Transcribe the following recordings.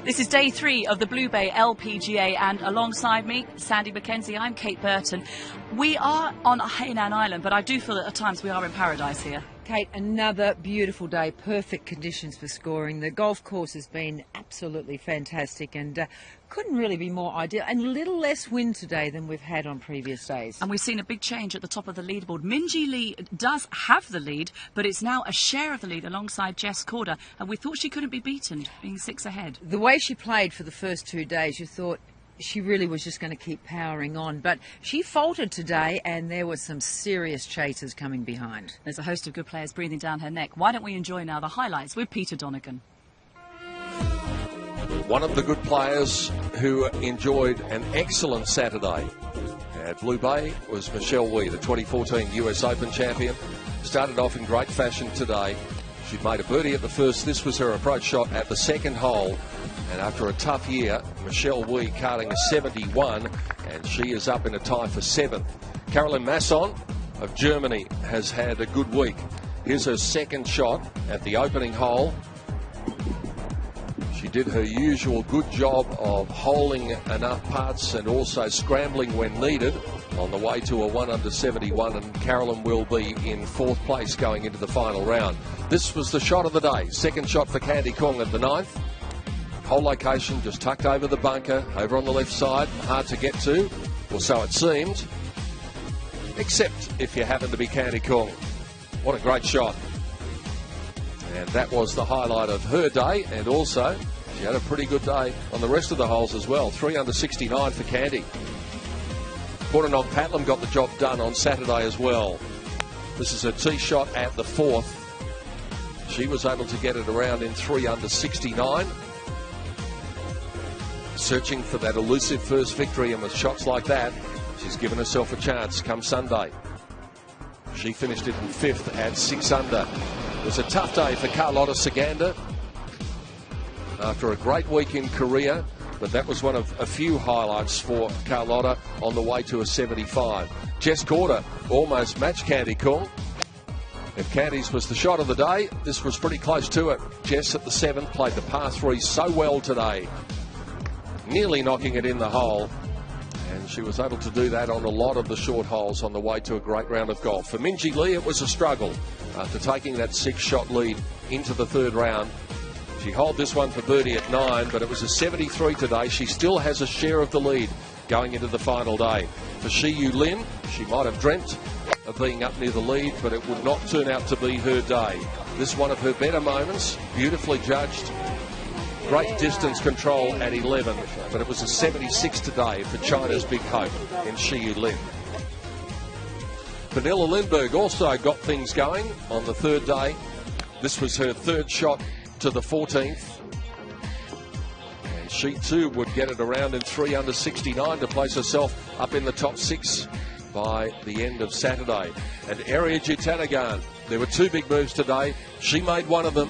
This is day 3 of the Blue Bay LPGA, and alongside me, Sandy McKenzie, I'm Kate Burton. We are on Hainan Island, but I do feel that at times we are in paradise here. Kate, another beautiful day, perfect conditions for scoring. The golf course has been absolutely fantastic and couldn't really be more ideal, and a little less wind today than we've had on previous days. And we've seen a big change at the top of the leaderboard. Minjee Lee does have the lead, but it's now a share of the lead alongside Jess Korda, and we thought she couldn't be beaten, being 6 ahead. The way she played for the first 2 days, you thought she really was just going to keep powering on, but she faltered today and there were some serious chasers coming behind. There's a host of good players breathing down her neck. Why don't we enjoy now the highlights with Peter Donegan. One of the good players who enjoyed an excellent Saturday at Blue Bay was Minjee Lee, the 2014 US Open champion. Started off in great fashion today. She'd made a birdie at the first. This was her approach shot at the second hole. And after a tough year, Minjee Lee karting a 71, and she is up in a tie for 7th. Caroline Masson of Germany has had a good week. Here's her second shot at the opening hole. She did her usual good job of holding enough putts and also scrambling when needed on the way to a 1 under 71, and Caroline will be in 4th place going into the final round. This was the shot of the day. Second shot for Candy Kong at the 9th. Whole location just tucked over the bunker, over on the left side, hard to get to, or so it seemed, except if you happen to be Candy Kong. What a great shot. And that was the highlight of her day, and also she had a pretty good day on the rest of the holes as well. 3 under 69 for Candy. Korda Patlam got the job done on Saturday as well. This is her tee shot at the 4th. She was able to get it around in 3 under 69. Searching for that elusive first victory, and with shots like that, she's given herself a chance come Sunday. She finished it in 5th at 6 under. It was a tough day for Carlotta Saganda after a great week in Korea, but that was one of a few highlights for Carlotta on the way to a 75. Jess Korda almost matched Candy Kong. If Candy's was the shot of the day, this was pretty close to it. Jess at the 7th played the par 3 so well today, nearly knocking it in the hole, and she was able to do that on a lot of the short holes on the way to a great round of golf. For Minjee Lee, it was a struggle after taking that 6-shot lead into the 3rd round. She held this one for birdie at 9, but it was a 73 today. She still has a share of the lead going into the final day. For Shiyu Lin, she might have dreamt of being up near the lead, but it would not turn out to be her day. This one of her better moments, beautifully judged. Great distance control at 11, but it was a 76 today for China's big hope in Shiyu Lin. Pernilla Lindberg also got things going on the 3rd day. This was her 3rd shot to the 14th. And she too would get it around in 3 under 69 to place herself up in the top 6 by the end of Saturday. And Ariya Jutanugarn, there were 2 big moves today. She made one of them.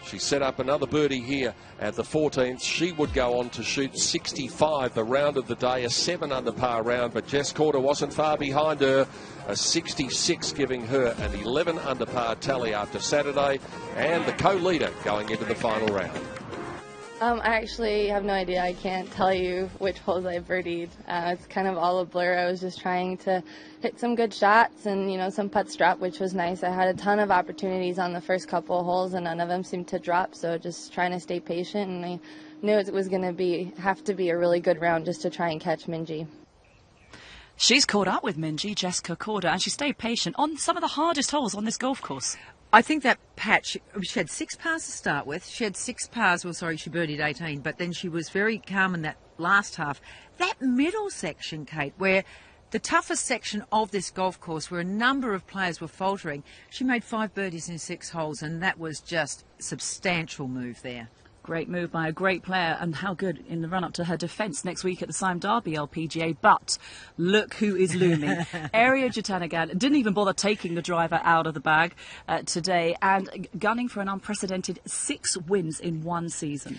She set up another birdie here at the 14th. She would go on to shoot 65 the round of the day, a 7 under par round, but Jess Korda wasn't far behind her, a 66, giving her an 11 under par tally after Saturday, and the co-leader going into the final round. I actually have no idea. I can't tell you which holes I birdied. It's kind of all a blur. I was just trying to hit some good shots and, you know, some putts drop, which was nice. I had a ton of opportunities on the first couple of holes and none of them seemed to drop, so just trying to stay patient, and I knew it was going to have to be a really good round just to try and catch Minjee. She's caught up with Minjee, Jessica Korda, and she stayed patient on some of the hardest holes on this golf course. I think that patch, she had 6 pars to start with. She had 6 pars, well, sorry, she birdied 18, but then she was very calm in that last half. That middle section, Kate, where the toughest section of this golf course, where a number of players were faltering, she made 5 birdies in 6 holes, and that was just a substantial move there. Great move by a great player, and how good in the run-up to her defence next week at the Sime Derby LPGA. But look who is looming. Ariya Jutanugarn didn't even bother taking the driver out of the bag today, and gunning for an unprecedented 6 wins in one season.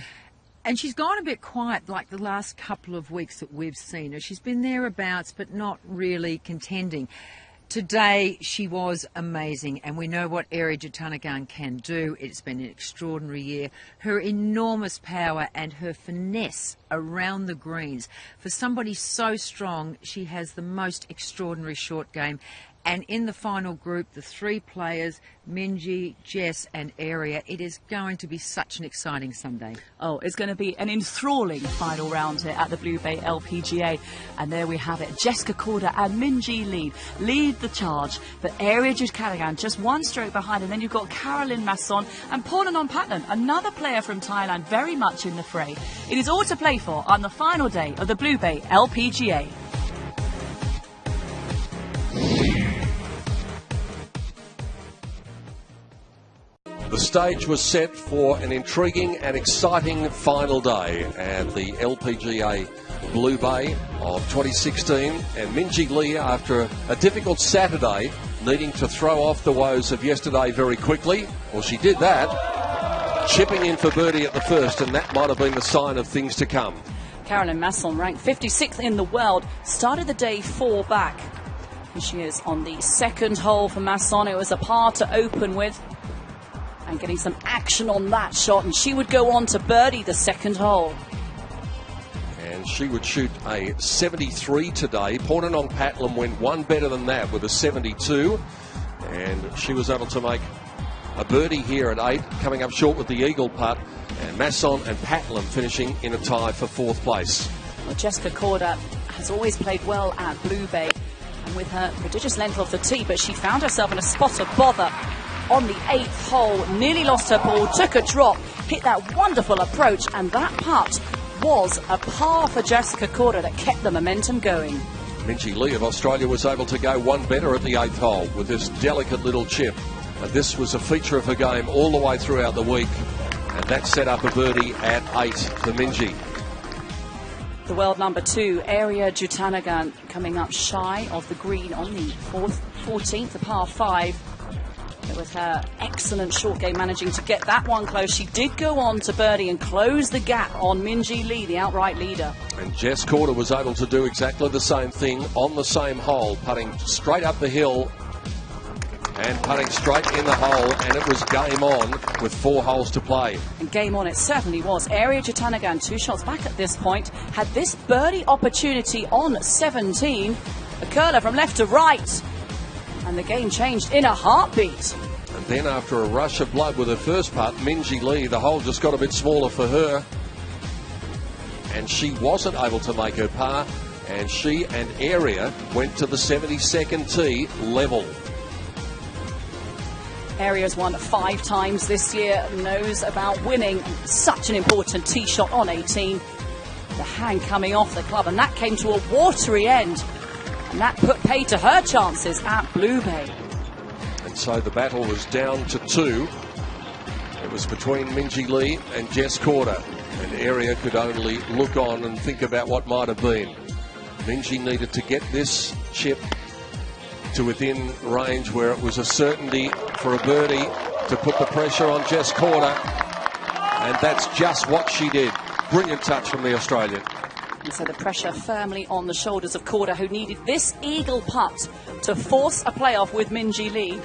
And she's gone a bit quiet like the last couple of weeks that we've seen her. She's been thereabouts, but not really contending. Today, she was amazing, and we know what Area Jatanagarn can do. It's been an extraordinary year. Her enormous power and her finesse around the greens. For somebody so strong, she has the most extraordinary short game. And in the final group, the three players, Minjee, Jess and Area, it is going to be such an exciting Sunday. Oh, it's going to be an enthralling final round here at the Blue Bay LPGA. And there we have it. Jessica Korda and Minjee Lee lead the charge. But Area Jatanagarn just one stroke behind. And then you've got Caroline Masson and Pornanon Patlan, another player from Thailand, very much in the fray. It is all to play for on the final day of the Blue Bay LPGA. The stage was set for an intriguing and exciting final day at the LPGA Blue Bay of 2016. And Minjee Lee, after a difficult Saturday, needing to throw off the woes of yesterday very quickly, well, she did that, chipping in for birdie at the first, and that might have been the sign of things to come. Caroline Masson, ranked 56th in the world, started the day 4 back. Here she is on the second hole for Masson. It was a par to open with. And getting some action on that shot, and she would go on to birdie the second hole. And she would shoot a 73 today. Pornanon Patlan went one better than that with a 72, and she was able to make a birdie here at 8, coming up short with the eagle putt, and Masson and Patlan finishing in a tie for 4th place. Well, Jessica Korda has always played well at Blue Bay, and with her prodigious length off the tee, but she found herself in a spot of bother on the 8th hole, nearly lost her ball, took a drop, hit that wonderful approach, and that putt was a par for Jessica Korda that kept the momentum going. Minjee Lee of Australia was able to go one better at the 8th hole with this delicate little chip. And this was a feature of her game all the way throughout the week, and that set up a birdie at 8 for Minjee. The world number 2, Area Jatanagarn, coming up shy of the green on the 14th, the par 5. With her excellent short game managing to get that one close. She did go on to birdie and close the gap on Minjee Lee, the outright leader. And Jess Korda was able to do exactly the same thing on the same hole, putting straight up the hill and putting straight in the hole, and it was game on with 4 holes to play. And game on it certainly was. Area Jatanagarn, 2 shots back at this point, had this birdie opportunity on 17. A curler from left to right. And the game changed in a heartbeat. And then after a rush of blood with her first putt, Minjee Lee, the hole just got a bit smaller for her. And she wasn't able to make her par. And she and Area went to the 72nd tee level. Aria's won 5 times this year, knows about winning. Such an important tee shot on 18. The hand coming off the club, and that came to a watery end. And that put pay to her chances at Blue Bay. And so the battle was down to 2. It was between Minjee Lee and Jess Korda. And Area could only look on and think about what might have been. Minjee needed to get this chip to within range where it was a certainty for a birdie to put the pressure on Jess Korda. And that's just what she did. Brilliant touch from the Australian. And so the pressure firmly on the shoulders of Korda, who needed this eagle putt to force a playoff with Minjee Lee.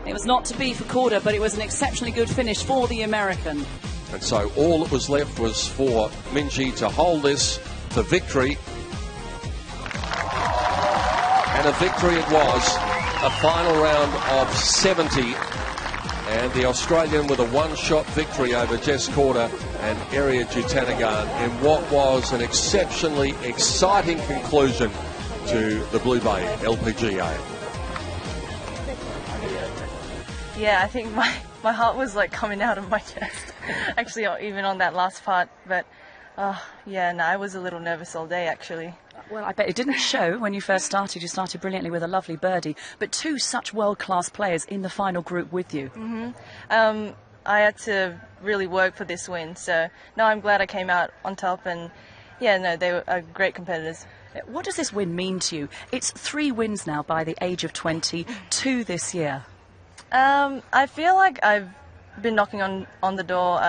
It was not to be for Korda, but it was an exceptionally good finish for the American. And so all that was left was for Minjee to hold this for victory. And a victory it was. A final round of 70. And the Australian with a 1-shot victory over Jess Korda and Area Jatanagarn in what was an exceptionally exciting conclusion to the Blue Bay LPGA. Yeah, I think my heart was like coming out of my chest, actually, even on that last part. But yeah, no, I was a little nervous all day, actually. Well, I bet it didn't show when you first started. You started brilliantly with a lovely birdie, but 2 such world-class players in the final group with you. I had to really work for this win, so no, I'm glad I came out on top, and yeah, no, they were great competitors. What does this win mean to you? It's 3 wins now by the age of 20, 2 this year. I feel like I've been knocking on the door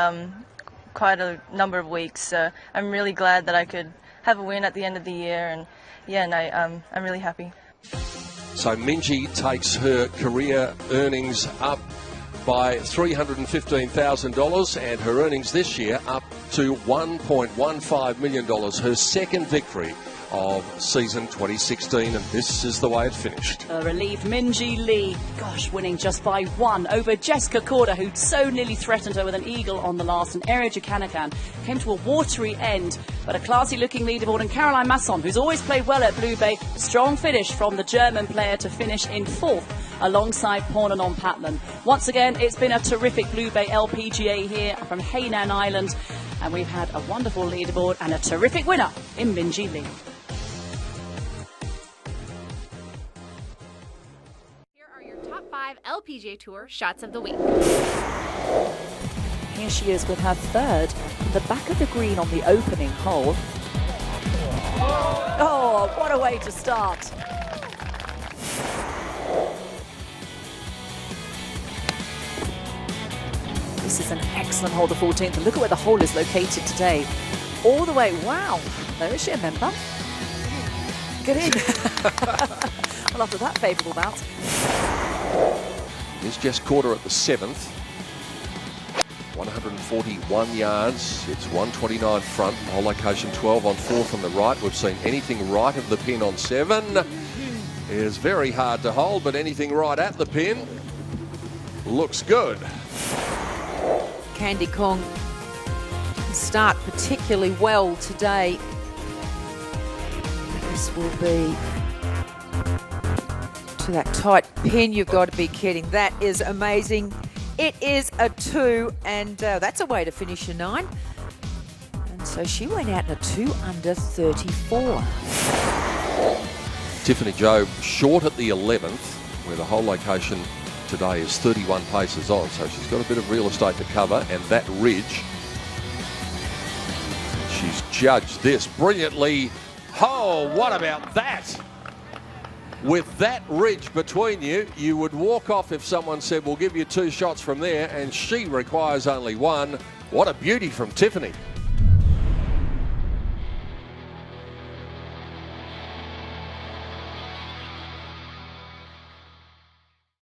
quite a number of weeks, so I'm really glad that I could have a win at the end of the year, and yeah, no, I'm really happy. So Minjee takes her career earnings up by $315,000 and her earnings this year up to $1.15 million. Her second victory of season 2016, and this is the way it finished. A relieved Minjee Lee, gosh, winning just by 1 over Jessica Korda, who so nearly threatened her with an eagle on the last, and Area Jukanagan came to a watery end, but a classy looking leaderboard, and Caroline Masson, who's always played well at Blue Bay, strong finish from the German player to finish in 4th alongside Pornanon Patlan. Once again, it's been a terrific Blue Bay LPGA here from Hainan Island, and we've had a wonderful leaderboard and a terrific winner in Minjee Lee. Top 5 LPGA Tour shots of the week. Here she is with her third from the back of the green on the opening hole. Oh, what a way to start. This is an excellent hole, the 14th. And look at where the hole is located today. All the way, wow. There is she a member. Get in. Well, after that favourable bounce. Here's Jess Korda at the 7th. 141 yards. It's 129 front. Hole location 12 on 4th on the right. We've seen anything right of the pin on 7. It is very hard to hold, but anything right at the pin looks good. Candy Kong start particularly well today. This will be to that tight pin. You've got to be kidding. That is amazing. It is a 2, and that's a way to finish a 9. And so she went out in a 2 under 34. Tiffany Jobe short at the 11th, where the hole location today is 31 paces on, so she's got a bit of real estate to cover, and that ridge, she's judged this brilliantly. Oh, what about that? With that ridge between you, you would walk off if someone said, we'll give you 2 shots from there, and she requires only 1. What a beauty from Tiffany.